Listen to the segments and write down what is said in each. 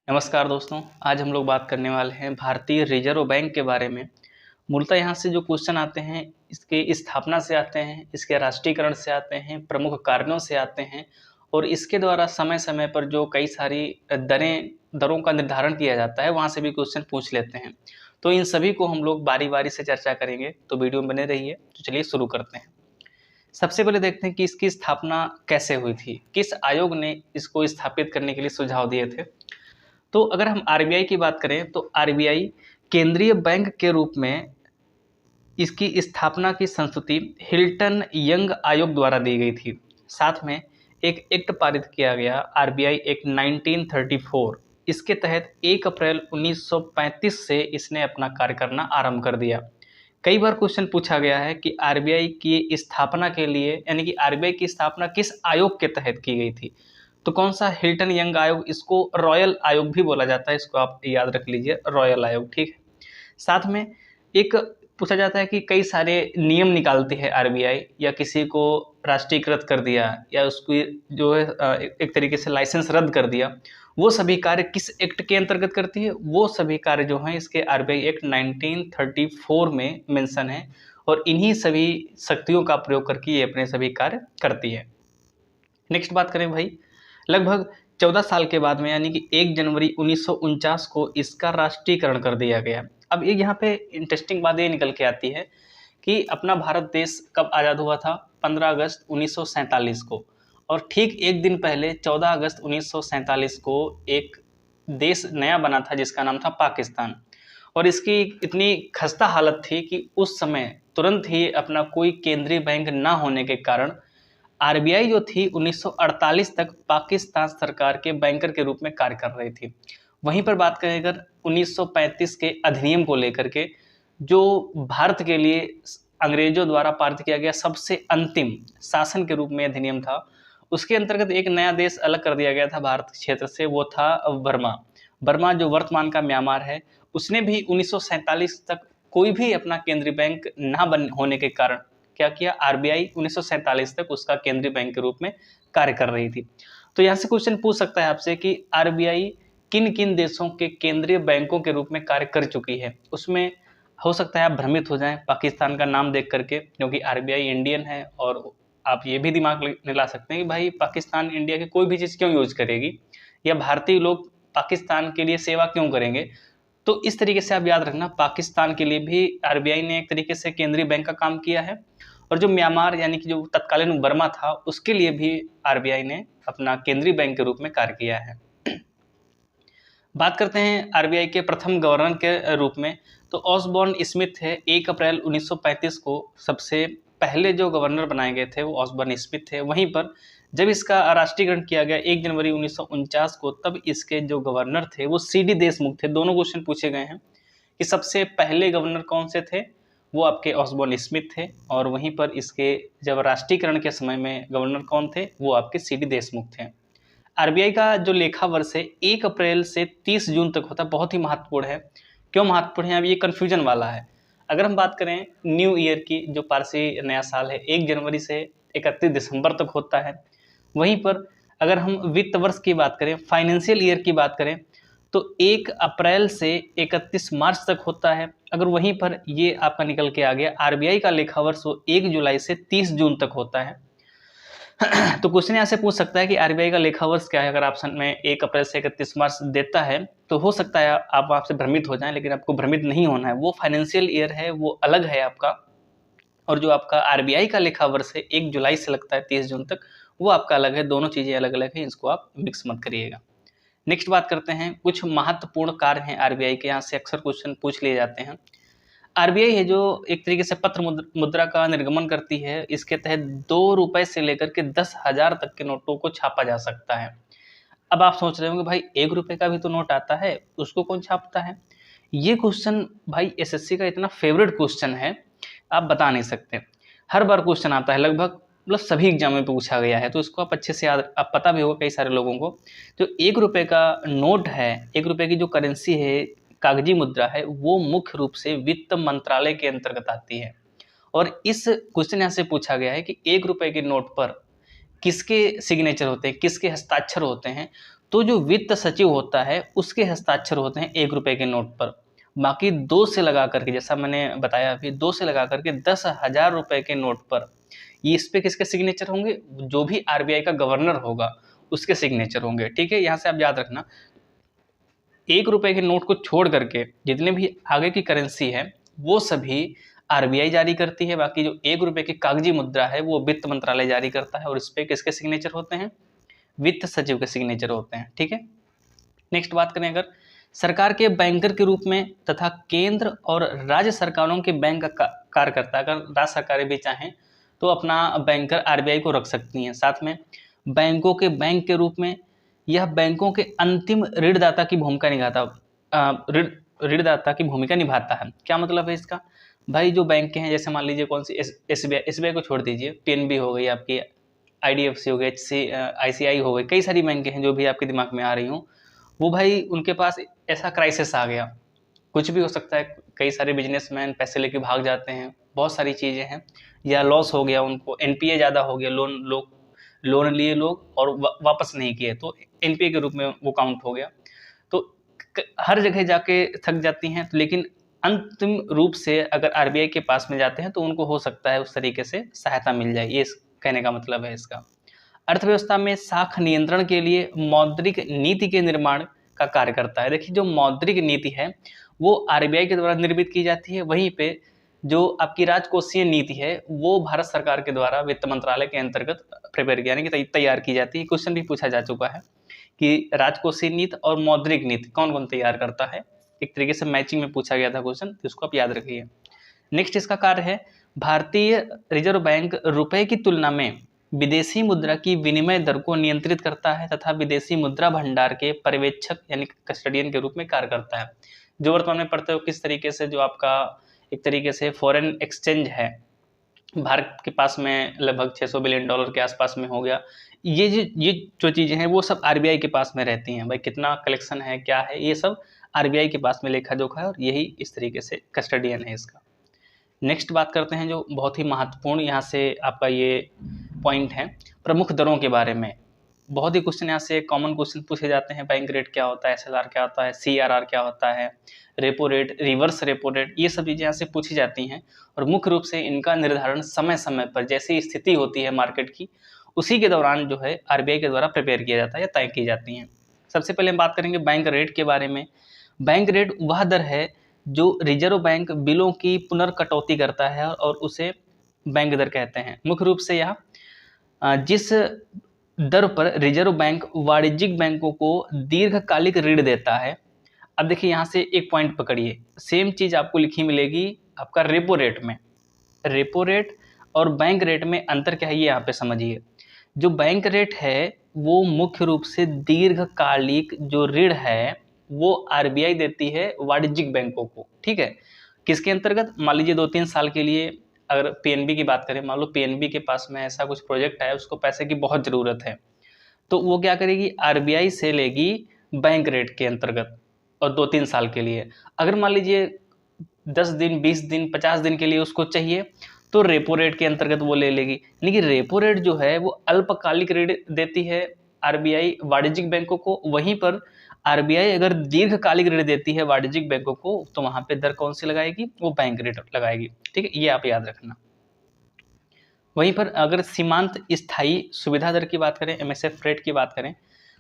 नमस्कार दोस्तों, आज हम लोग बात करने वाले हैं भारतीय रिजर्व बैंक के बारे में। मूलतः यहाँ से जो क्वेश्चन आते हैं, इसके स्थापना से आते हैं, इसके राष्ट्रीयकरण से आते हैं, प्रमुख कारणों से आते हैं और इसके द्वारा समय-समय पर जो कई सारी दरों का निर्धारण किया जाता है, वहाँ से भी क्वेश्चन पूछ लेते हैं। तो इन सभी को हम लोग बारी-बारी से चर्चा करेंगे, तो वीडियो में बने रहिए। तो चलिए शुरू करते हैं। सबसे पहले देखते हैं कि इसकी स्थापना कैसे हुई थी? किस आयोग ने इसको स्थापित करने के लिए सुझाव दिए थे? तो अगर हम आरबीआई की बात करें तो आरबीआई केंद्रीय बैंक के रूप में इसकी स्थापना की संस्तुति हिल्टन यंग आयोग द्वारा दी गई थी। साथ में एक एक्ट पारित किया गया, आरबीआई एक्ट 1934। इसके तहत 1 अप्रैल 1935 से इसने अपना कार्य करना आरंभ कर दिया। कई बार क्वेश्चन पूछा गया है कि आरबीआई की स्थापना के लिए यानी कि आरबीआई की स्थापना किस आयोग के तहत की गई थी? तो कौन सा? हिल्टन यंग आयोग। इसको रॉयल आयोग भी बोला जाता है, इसको आप याद रख लीजिए, रॉयल आयोग। ठीक है। साथ में एक पूछा जाता है कि कई सारे नियम निकालती है आरबीआई, या किसी को राष्ट्रीयकृत कर दिया या उसकी जो है एक तरीके से लाइसेंस रद्द कर दिया, वो सभी कार्य किस एक्ट के अंतर्गत करती है? वो सभी कार्य जो हैं इसके आरबीआई एक्ट 1934 में मेंशन है और इन्हीं सभी शक्तियों का प्रयोग करके ये अपने सभी कार्य करती है। नेक्स्ट बात करें भाई, लगभग 14 साल के बाद में यानी कि 1 जनवरी 1949 को इसका राष्ट्रीयकरण कर दिया गया। अब ये यहाँ पे इंटरेस्टिंग बात ये निकल के आती है कि अपना भारत देश कब आज़ाद हुआ था? 15 अगस्त 1947 को। और ठीक एक दिन पहले 14 अगस्त 1947 को एक देश नया बना था जिसका नाम था पाकिस्तान। और इसकी इतनी खस्ता हालत थी कि उस समय तुरंत ही अपना कोई केंद्रीय बैंक ना होने के कारण आरबीआई जो थी 1948 तक पाकिस्तान सरकार के बैंकर के रूप में कार्य कर रही थी। वहीं पर बात करें अगर 1935 के अधिनियम को लेकर के, जो भारत के लिए अंग्रेजों द्वारा पारित किया गया सबसे अंतिम शासन के रूप में अधिनियम था, उसके अंतर्गत एक नया देश अलग कर दिया गया था भारत क्षेत्र से, वो था बर्मा। बर्मा जो वर्तमान का म्यांमार है, उसने भी 1947 तक कोई भी अपना केंद्रीय बैंक ना बन होने के कारण क्या किया? आरबीआई 1947 तक उसका केंद्रीय बैंक के रूप में कार्य कर रही थी। तो यहाँ से क्वेश्चन पूछ सकता है आपसे कि आरबीआई किन किन देशों के केंद्रीय बैंकों के रूप में कार्य कर चुकी है? उसमें हो सकता है आप भ्रमित हो जाएं पाकिस्तान का नाम देख करके, क्योंकि आरबीआई इंडियन है। और आप ये भी दिमाग में ला सकते हैं कि भाई पाकिस्तान इंडिया की कोई भी चीज़ क्यों यूज करेगी, या भारतीय लोग पाकिस्तान के लिए सेवा क्यों करेंगे। तो इस तरीके से आप याद रखना, पाकिस्तान के लिए भी आरबीआई ने एक तरीके से केंद्रीय बैंक का काम किया है, और जो म्यांमार यानी कि जो तत्कालीन बर्मा था, उसके लिए भी आरबीआई ने अपना केंद्रीय बैंक के रूप में कार्य किया है। बात करते हैं आरबीआई के प्रथम गवर्नर के रूप में, तो ऑसबॉर्न स्मिथ है। 1 अप्रैल 1935 को सबसे पहले जो गवर्नर बनाए गए थे वो ऑसबॉर्न स्मिथ थे। वहीं पर जब इसका राष्ट्रीयकरण किया गया 1 जनवरी 1949 को, तब इसके जो गवर्नर थे वो सीडी देशमुख थे। दोनों क्वेश्चन पूछे गए हैं कि सबसे पहले गवर्नर कौन से थे, वो आपके ऑसबॉर्न स्मिथ थे। और वहीं पर इसके जब राष्ट्रीयकरण के समय में गवर्नर कौन थे, वो आपके सीडी देशमुख थे। आरबीआई का जो लेखा वर्ष है 1 अप्रैल से 30 जून तक होता है। बहुत ही महत्वपूर्ण है। क्यों महत्वपूर्ण है? अब ये कन्फ्यूजन वाला है। अगर हम बात करें न्यू ईयर की, जो पारसी नया साल है, 1 जनवरी से 31 दिसंबर तक होता है। वहीं पर अगर हम वित्त वर्ष की बात करें, फाइनेंशियल ईयर की बात करें, तो 1 अप्रैल से 31 मार्च तक होता है। अगर वहीं पर ये आपका निकल के आ गया आरबीआई का लेखा वर्ष, वो 1 जुलाई से 30 जून तक होता है। तो क्वेश्चन यहाँ से पूछ सकता है कि आरबीआई का लेखा वर्ष क्या है। अगर ऑप्शन में 1 अप्रैल से 31 मार्च देता है तो हो सकता है आप आपसे भ्रमित हो जाएं, लेकिन आपको भ्रमित नहीं होना है। वो फाइनेंशियल ईयर है, वो अलग है आपका। और जो आपका आरबीआई का लेखा वर्ष है 1 जुलाई से लगता है 30 जून तक, वो आपका अलग है। दोनों चीज़ें अलग अलग हैं, इसको आप मिक्स मत करिएगा। नेक्स्ट बात करते हैं, कुछ महत्वपूर्ण कार्य हैं आरबीआई के। यहाँ से अक्सर क्वेश्चन पूछ लिए जाते हैं। आरबीआई है जो एक तरीके से पत्र मुद्रा का निर्गमन करती है। इसके तहत 2 रुपए से लेकर के 10,000 तक के नोटों को छापा जा सकता है। अब आप सोच रहे होंगे भाई 1 रुपए का भी तो नोट आता है, उसको कौन छापता है? ये क्वेश्चन भाई एसएससी का इतना फेवरेट क्वेश्चन है, आप बता नहीं सकते। हर बार क्वेश्चन आता है, लगभग मतलब सभी एग्जाम में पूछा गया है, तो इसको आप अच्छे से याद, आप पता भी होगा कई सारे लोगों को। जो 1 रुपए का नोट है, 1 रुपए की जो करेंसी है, कागजी मुद्रा है, वो मुख्य रूप से वित्त मंत्रालय के अंतर्गत आती है। और इस क्वेश्चन यहाँ से पूछा गया है कि 1 रुपए के नोट पर किसके सिग्नेचर होते हैं, किसके हस्ताक्षर होते हैं? तो जो वित्त सचिव होता है उसके हस्ताक्षर होते हैं 1 रुपए के नोट पर। बाकी 2 से लगा करके, जैसा मैंने बताया अभी, 2 से लगा करके 10,000 रुपए के नोट पर ये इस पे किसके सिग्नेचर होंगे? जो भी आरबीआई का गवर्नर होगा उसके सिग्नेचर होंगे। ठीक है, यहाँ से आप याद रखना 1 रुपए के नोट को छोड़ करके जितने भी आगे की करेंसी है वो सभी आरबीआई जारी करती है। बाकी जो 1 रुपए की कागजी मुद्रा है वो वित्त मंत्रालय जारी करता है और इस पे किसके सिग्नेचर होते हैं? वित्त सचिव के सिग्नेचर होते हैं। ठीक है, नेक्स्ट बात करें अगर सरकार के बैंकर के रूप में तथा केंद्र और राज्य सरकारों के बैंक का कार्य करता है। अगर राज्य सरकारें भी चाहें तो अपना बैंकर आरबीआई को रख सकती हैं। साथ में बैंकों के बैंक के रूप में यह बैंकों के अंतिम ऋणदाता की भूमिका ऋणदाता की भूमिका निभाता है। क्या मतलब है इसका? भाई जो बैंक हैं, जैसे मान लीजिए कौन सी एसबीआई को छोड़ दीजिए, पीएनबी हो गई आपकी, आईडीएफसी हो गई, आईसीआई हो गई, कई सारी बैंक हैं जो भी आपके दिमाग में आ रही हूँ, वो भाई उनके पास ऐसा क्राइसिस आ गया, कुछ भी हो सकता है, कई सारे बिजनेसमैन पैसे लेके भाग जाते हैं, बहुत सारी चीज़ें हैं, या लॉस हो गया उनको, एनपीए ज़्यादा हो गया, लोन लिए लोग और वापस नहीं किए तो एनपीए के रूप में वो काउंट हो गया। तो हर जगह जाके थक जाती हैं, तो लेकिन अंतिम रूप से अगर आरबीआई के पास में जाते हैं तो उनको हो सकता है उस तरीके से सहायता मिल जाए। ये कहने का मतलब है इसका। अर्थव्यवस्था में साख नियंत्रण के लिए मौद्रिक नीति के निर्माण का कार्य करता है। देखिए जो मौद्रिक नीति है वो आरबीआई के द्वारा निर्मित की जाती है, वहीं पे जो आपकी राजकोषीय नीति है वो भारत सरकार के द्वारा वित्त मंत्रालय के अंतर्गत प्रिपेयर यानी कि तैयार की जाती है। क्वेश्चन भी पूछा जा चुका है कि राजकोषीय नीति और मौद्रिक नीति कौन कौन तैयार करता है, एक तरीके से मैचिंग में पूछा गया था क्वेश्चन, तो इसको आप याद रखिए। नेक्स्ट इसका कार्य है भारतीय रिजर्व बैंक रुपए की तुलना में विदेशी मुद्रा की विनिमय दर को नियंत्रित करता है तथा विदेशी मुद्रा भंडार के पर्यवेक्षक यानी कस्टडियन के रूप में कार्य करता है। जो वर्तमान में पढ़ते हो किस तरीके से जो आपका एक तरीके से फॉरेन एक्सचेंज है भारत के पास में लगभग 600 बिलियन डॉलर के आसपास में हो गया, ये जो चीज़ें हैं वो सब आरबीआई के पास में रहती हैं। भाई कितना कलेक्शन है, क्या है, ये सब आरबीआई के पास में लेखा जोखा है और यही इस तरीके से कस्टडियन है इसका। नेक्स्ट बात करते हैं जो बहुत ही महत्वपूर्ण यहाँ से आपका ये पॉइंट है, प्रमुख दरों के बारे में। बहुत ही क्वेश्चन यहाँ से कॉमन क्वेश्चन पूछे जाते हैं। बैंक रेट क्या होता है, एसएलआर क्या होता है, सीआरआर क्या होता है, repo rate, reverse repo rate, ये सब चीज़ें यहाँ से पूछी जाती हैं और मुख्य रूप से इनका निर्धारण समय समय पर जैसी स्थिति होती है मार्केट की उसी के दौरान जो है आरबीआई के द्वारा प्रिपेयर किया जाता है या तय की जाती हैं। सबसे पहले हम बात करेंगे बैंक रेट के बारे में। बैंक रेट वह दर है जो रिजर्व बैंक बिलों की पुनर्कटौती करता है और उसे बैंक दर कहते हैं। मुख्य रूप से यह जिस दर पर रिजर्व बैंक वाणिज्यिक बैंकों को दीर्घकालिक ऋण देता है। अब देखिए यहाँ से एक पॉइंट पकड़िए, सेम चीज़ आपको लिखी मिलेगी आपका रेपो रेट में। रेपो रेट और बैंक रेट में अंतर क्या है ये यहाँ पे समझिए। जो बैंक रेट है वो मुख्य रूप से दीर्घकालिक जो ऋण है वो आरबीआई देती है वाणिज्यिक बैंकों को। ठीक है, किसके अंतर्गत? मान लीजिए 2-3 साल के लिए अगर पीएनबी की बात करें, मान लो पीएनबी के पास में ऐसा कुछ प्रोजेक्ट है, उसको पैसे की बहुत ज़रूरत है, तो वो क्या करेगी, आरबीआई से लेगी बैंक रेट के अंतर्गत और 2-3 साल के लिए। अगर मान लीजिए 10 दिन, 20 दिन, 50 दिन के लिए उसको चाहिए तो रेपो रेट के अंतर्गत वो ले लेगी। यानी कि रेपो रेट जो है वो अल्पकालिक ऋण देती है आरबीआई वाणिज्यिक बैंकों को, वहीं पर आरबीआई अगर दीर्घकालिक ऋण देती है वाणिज्यिक बैंकों को तो वहां पे दर कौन सी लगाएगी, वो बैंक रेट लगाएगी। ठीक है, ये आप याद रखना। वहीं पर अगर सीमांत स्थायी सुविधा दर की बात करें, एमएसएफ रेट की बात करें,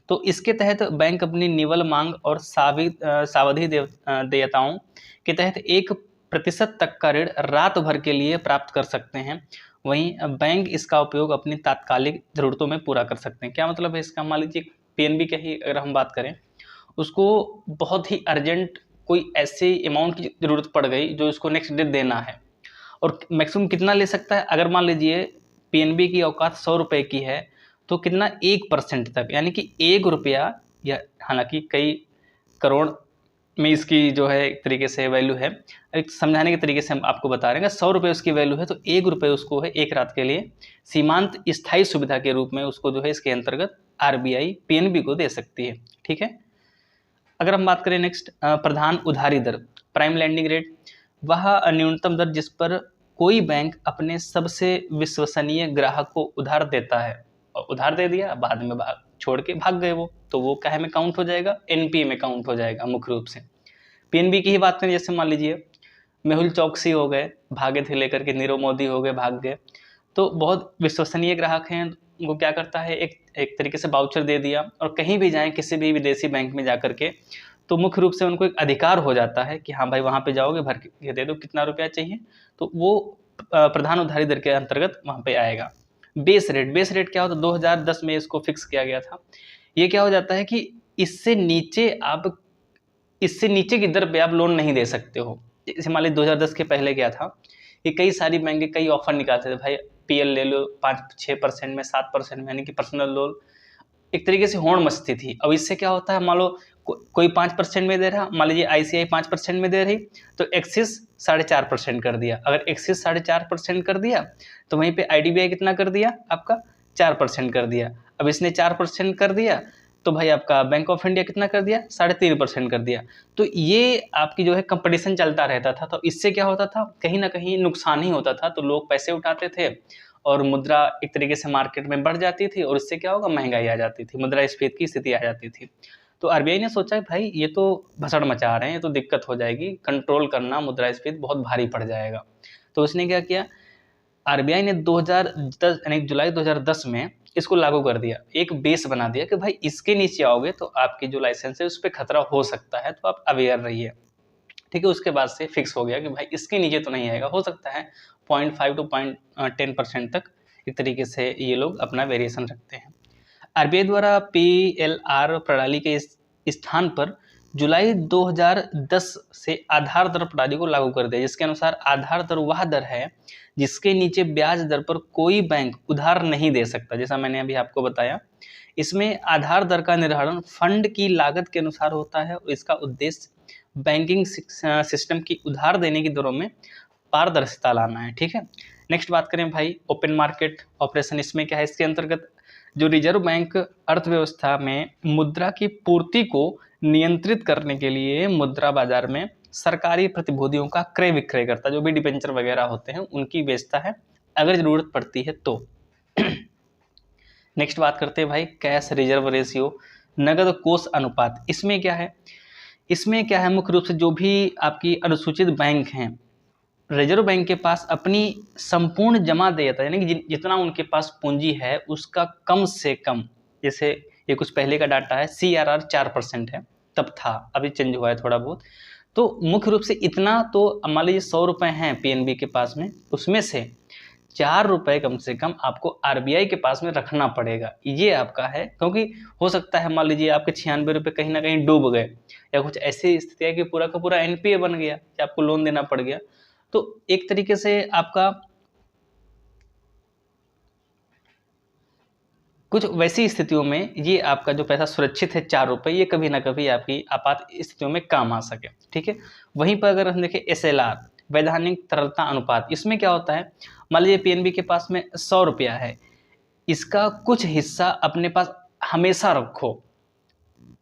तो इसके तहत बैंक अपनी निवल मांग और सावधि देयताओं के तहत 1% तक का ऋण रात भर के लिए प्राप्त कर सकते हैं। वहीं बैंक इसका उपयोग अपनी तात्कालिक जरूरतों में पूरा कर सकते हैं। क्या मतलब है इसका? मान लीजिए पीएनबी की ही अगर हम बात करें, उसको बहुत ही अर्जेंट कोई ऐसे अमाउंट की ज़रूरत पड़ गई जो इसको नेक्स्ट डे देना है, और मैक्सिमम कितना ले सकता है? अगर मान लीजिए पीएनबी की औकात 100 रुपये की है तो कितना, 1% तक, यानी कि 1 रुपया, या हालांकि कई करोड़ में इसकी जो है एक तरीके से वैल्यू है, एक समझाने के तरीके से हम आपको बता रहे हैं। 100 रुपये उसकी वैल्यू है तो 1 रुपये उसको है एक रात के लिए सीमांत स्थायी सुविधा के रूप में उसको जो है इसके अंतर्गत आरबीआई पीएनबी को दे सकती है। ठीक है, अगर हम बात करें नेक्स्ट प्रधान उधारी दर, प्राइम लैंडिंग रेट, वह न्यूनतम दर जिस पर कोई बैंक अपने सबसे विश्वसनीय ग्राहक को उधार देता है, और उधार दे दिया बाद में छोड़ के भाग गए वो, तो वो काहे में काउंट हो जाएगा, एनपीए में काउंट हो जाएगा मुख्य रूप से। पीएनबी की ही बात करें, जैसे मान लीजिए मेहुल चौकसी हो गए, भागे थे लेकर के, नीरव मोदी हो गए, भाग गए, तो बहुत विश्वसनीय ग्राहक हैं, वो क्या करता है, एक तरीके से वाउचर दे दिया, और कहीं भी जाएं किसी भी विदेशी बैंक में जाकर के, तो मुख्य रूप से उनको एक अधिकार हो जाता है कि हाँ भाई वहाँ पे जाओगे, भर के दे दो कितना रुपया चाहिए, तो वो प्रधान उधारी दर के अंतर्गत वहाँ पे आएगा। बेस रेट क्या होता है, 2010 में इसको फिक्स किया गया था। ये क्या हो जाता है कि इससे नीचे की दर पे आप लोन नहीं दे सकते हो। जैसे मान लीजिए 2010 के पहले क्या था, ये कई सारी बैंकें कई ऑफर निकालते थे, भाई पीएल ले लो 5-6% में, 7% में, यानी कि पर्सनल लोन, एक तरीके से होड़ मचती थी। अब इससे क्या होता है, मान लो कोई 5% में दे रहा, मान लीजिए आईसीआई 5% में दे रही, तो एक्सिस 4.5% कर दिया। अगर एक्सिस 4.5% कर दिया, तो वहीं पे आईडीबीआई कितना कर दिया, आपका 4% कर दिया। अब इसने 4% कर दिया, तो भाई आपका बैंक ऑफ इंडिया कितना कर दिया, 3.5% कर दिया। तो ये आपकी जो है कंपटीशन चलता रहता था, तो इससे क्या होता था, कहीं ना कहीं नुकसान ही होता था। तो लोग पैसे उठाते थे और मुद्रा एक तरीके से मार्केट में बढ़ जाती थी, और इससे क्या होगा, महंगाई आ जाती थी, मुद्रास्फीति की स्थिति आ जाती थी। तो आरबीआई ने सोचा भाई ये तो भसड़ मचा रहे हैं, ये तो दिक्कत हो जाएगी, कंट्रोल करना मुद्रास्फीति बहुत भारी पड़ जाएगा। तो उसने क्या किया, आरबीआई ने 2010 यानी जुलाई 2010 में इसको लागू कर दिया, एक बेस बना दिया कि भाई इसके नीचे आओगे तो आपकी जो लाइसेंस है उस पर खतरा हो सकता है, तो आप अवेयर रहिए। ठीक है, उसके बाद से फिक्स हो गया कि भाई इसके नीचे तो नहीं आएगा, हो सकता है 0.5 to 10% तक एक तरीके से ये लोग अपना वेरिएशन रखते हैं। आरबीआई द्वारा पीएलआर प्रणाली के इस स्थान पर जुलाई 2010 से आधार दर प्रणाली को लागू कर दिया, जिसके अनुसार आधार दर वह दर है जिसके नीचे ब्याज दर पर कोई बैंक उधार नहीं दे सकता। जैसा मैंने अभी आपको बताया, इसमें आधार दर का निर्धारण फंड की लागत के अनुसार होता है, और इसका उद्देश्य बैंकिंग सिस्टम की उधार देने की दरों में पारदर्शिता लाना है। ठीक है, नेक्स्ट बात करें भाई ओपन मार्केट ऑपरेशन। इसमें क्या है, इसके अंतर्गत जो रिजर्व बैंक अर्थव्यवस्था में मुद्रा की पूर्ति को नियंत्रित करने के लिए मुद्रा बाजार में सरकारी प्रतिभूतियों का क्रय विक्रय करता है, जो भी डिबेंचर वगैरह होते हैं उनकी बेचता है अगर जरूरत पड़ती है तो। नेक्स्ट बात करते हैं भाई कैश रिजर्व रेशियो, नगद कोष अनुपात। इसमें क्या है, मुख्य रूप से जो भी आपकी अनुसूचित बैंक हैं, रिजर्व बैंक के पास अपनी संपूर्ण जमा देयता यानी कि जितना उनके पास पूंजी है उसका कम से कम, जैसे ये कुछ पहले का डाटा है, CRR 4% है, तब था, अभी चेंज हुआ है थोड़ा बहुत। तो मुख्य रूप से इतना, तो मान लीजिए 100 रुपये हैं पीएनबी के पास में, उसमें से 4 रुपये कम से कम आपको आरबीआई के पास में रखना पड़ेगा, ये आपका है। क्योंकि हो सकता है मान लीजिए आपके 96 रुपये कहीं ना कहीं डूब गए, या कुछ ऐसी स्थिति है कि पूरा का पूरा एनपीए बन गया, कि आपको लोन देना पड़ गया, तो एक तरीके से आपका कुछ वैसी स्थितियों में ये आपका जो पैसा सुरक्षित है 4 रुपये, ये कभी ना कभी आपकी आपात स्थितियों में काम आ सके। ठीक है, वहीं पर अगर हम देखें SLR वैधानिक तरलता अनुपात, इसमें क्या होता है, मान लीजिए पीएनबी के पास में 100 रुपया है, इसका कुछ हिस्सा अपने पास हमेशा रखो,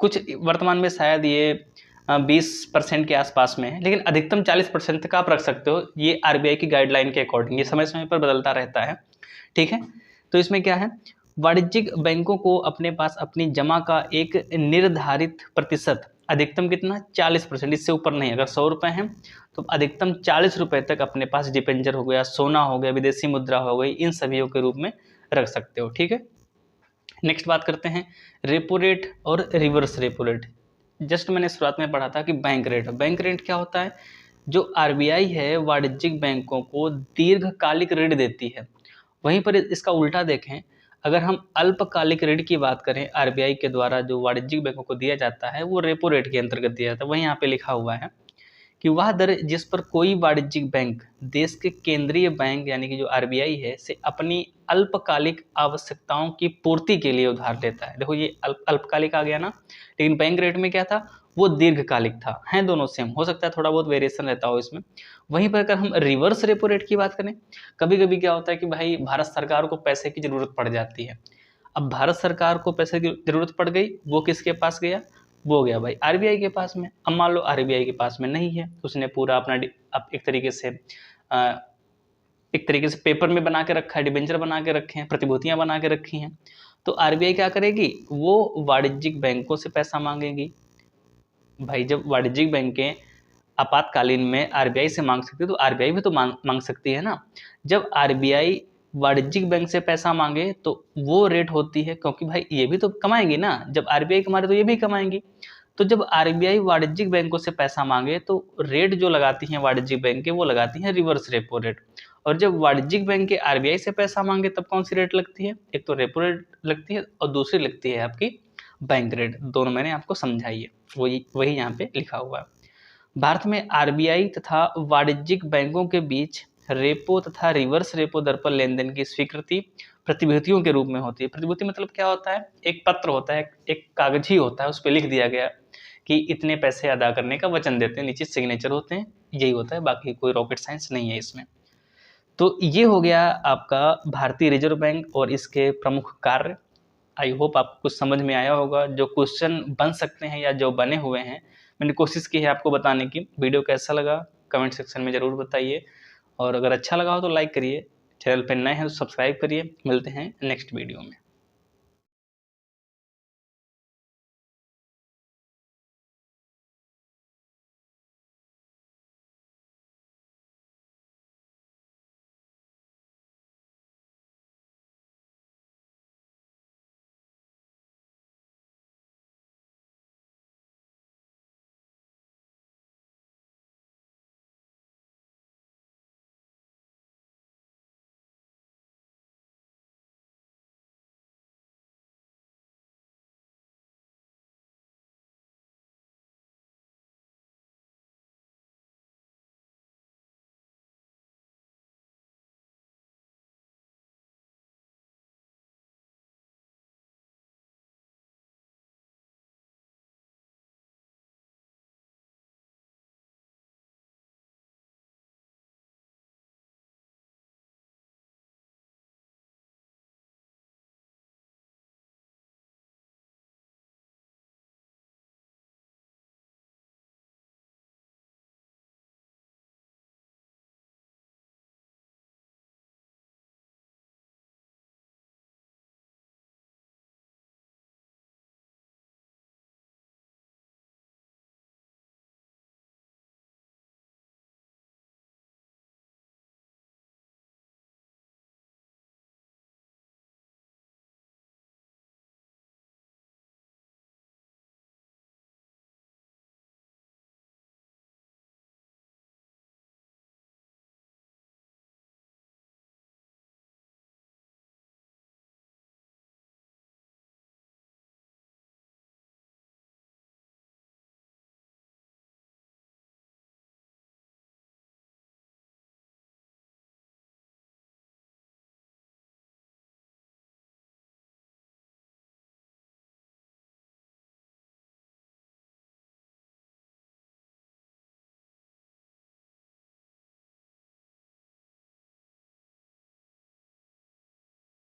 कुछ वर्तमान में शायद ये 20% के आसपास में है, लेकिन अधिकतम 40% तक आप रख सकते हो, ये आरबीआई की गाइडलाइन के अकॉर्डिंग, ये समय समय पर बदलता रहता है। ठीक है, तो इसमें क्या है, वाणिज्यिक बैंकों को अपने पास अपनी जमा का एक निर्धारित प्रतिशत, अधिकतम कितना, 40%, इससे ऊपर नहीं। अगर 100 रुपये हैं तो अधिकतम 40 रुपये तक अपने पास डिबेंचर हो गया, सोना हो गया, विदेशी मुद्रा हो गई, इन सभी के रूप में रख सकते हो। ठीक है, नेक्स्ट बात करते हैं रेपो रेट और रिवर्स रेपो रेट। जस्ट मैंने शुरुआत में पढ़ा था कि बैंक रेट क्या होता है, जो आरबीआई है वाणिज्यिक बैंकों को दीर्घकालिक ऋण देती है। वहीं पर इसका उल्टा देखें, अगर हम अल्पकालिक ऋण की बात करें, आरबीआई के द्वारा जो वाणिज्यिक बैंकों को दिया जाता है वो रेपो रेट के अंतर्गत दिया जाता है। वहीं यहाँ पे लिखा हुआ है कि वह दर जिस पर कोई वाणिज्यिक बैंक देश के केंद्रीय बैंक यानी कि जो आरबीआई है से अपनी अल्पकालिक आवश्यकताओं की पूर्ति के लिए उधार लेता है। देखो ये अल्पकालिक आ गया ना, लेकिन बैंक रेट में क्या था, वो दीर्घकालिक था, हैं दोनों सेम, हो सकता है थोड़ा बहुत वेरिएशन रहता हो इसमें। वहीं पर अगर हम रिवर्स रेपो रेट की बात करें, कभी कभी क्या होता है कि भाई भारत सरकार को पैसे की जरूरत पड़ जाती है। अब भारत सरकार को पैसे की जरूरत पड़ गई, वो किसके पास गया, वो गया भाई आरबीआई के पास में। अब मान लो आरबीआई के पास में नहीं है, उसने पूरा अपना एक तरीके से पेपर में बना के रखा है, डिबेंचर बना के रखे हैं, प्रतिभूतियां बना के रखी हैं, तो आरबीआई क्या करेगी, वो वाणिज्यिक बैंकों से पैसा मांगेगी। भाई जब वाणिज्यिक बैंकें आपातकालीन में आरबीआई से मांग सकती है तो आरबीआई भी तो मांग सकती है ना। जब आरबीआई वाणिज्यिक बैंक से पैसा मांगे तो वो रेट होती है, क्योंकि भाई ये भी तो कमाएंगी ना, जब आरबीआई कमा रहे तो ये भी कमाएंगी। तो जब आरबीआई वाणिज्यिक बैंकों से पैसा मांगे तो रेट जो लगाती हैं वाणिज्यिक बैंक वो लगाती हैं रिवर्स रेपो रेट। और जब वाणिज्यिक बैंक के आरबीआई से पैसा मांगे तब कौन सी रेट लगती है, एक तो रेपो रेट लगती है और दूसरी लगती है आपकी बैंक रेट। दोनों मैंने आपको समझाई है, वही वही यहाँ पे लिखा हुआ है। भारत में आरबीआई तथा वाणिज्यिक बैंकों के बीच रेपो तथा रिवर्स रेपो दर पर लेनदेन की स्वीकृति प्रतिभूतियों के रूप में होती है। प्रतिभूति मतलब क्या होता है, एक पत्र होता है, एक कागज ही होता है, उस पर लिख दिया गया कि इतने पैसे अदा करने का वचन देते हैं, नीचे सिग्नेचर होते हैं, यही होता है, बाकी कोई रॉकेट साइंस नहीं है इसमें। तो ये हो गया आपका भारतीय रिजर्व बैंक और इसके प्रमुख कार्य। आई होप आपको कुछ समझ में आया होगा। जो क्वेश्चन बन सकते हैं या जो बने हुए हैं मैंने कोशिश की है आपको बताने की। वीडियो कैसा लगा कमेंट सेक्शन में ज़रूर बताइए, और अगर अच्छा लगा हो तो लाइक करिए, चैनल पर नए हैं तो सब्सक्राइब करिए। मिलते हैं नेक्स्ट वीडियो में।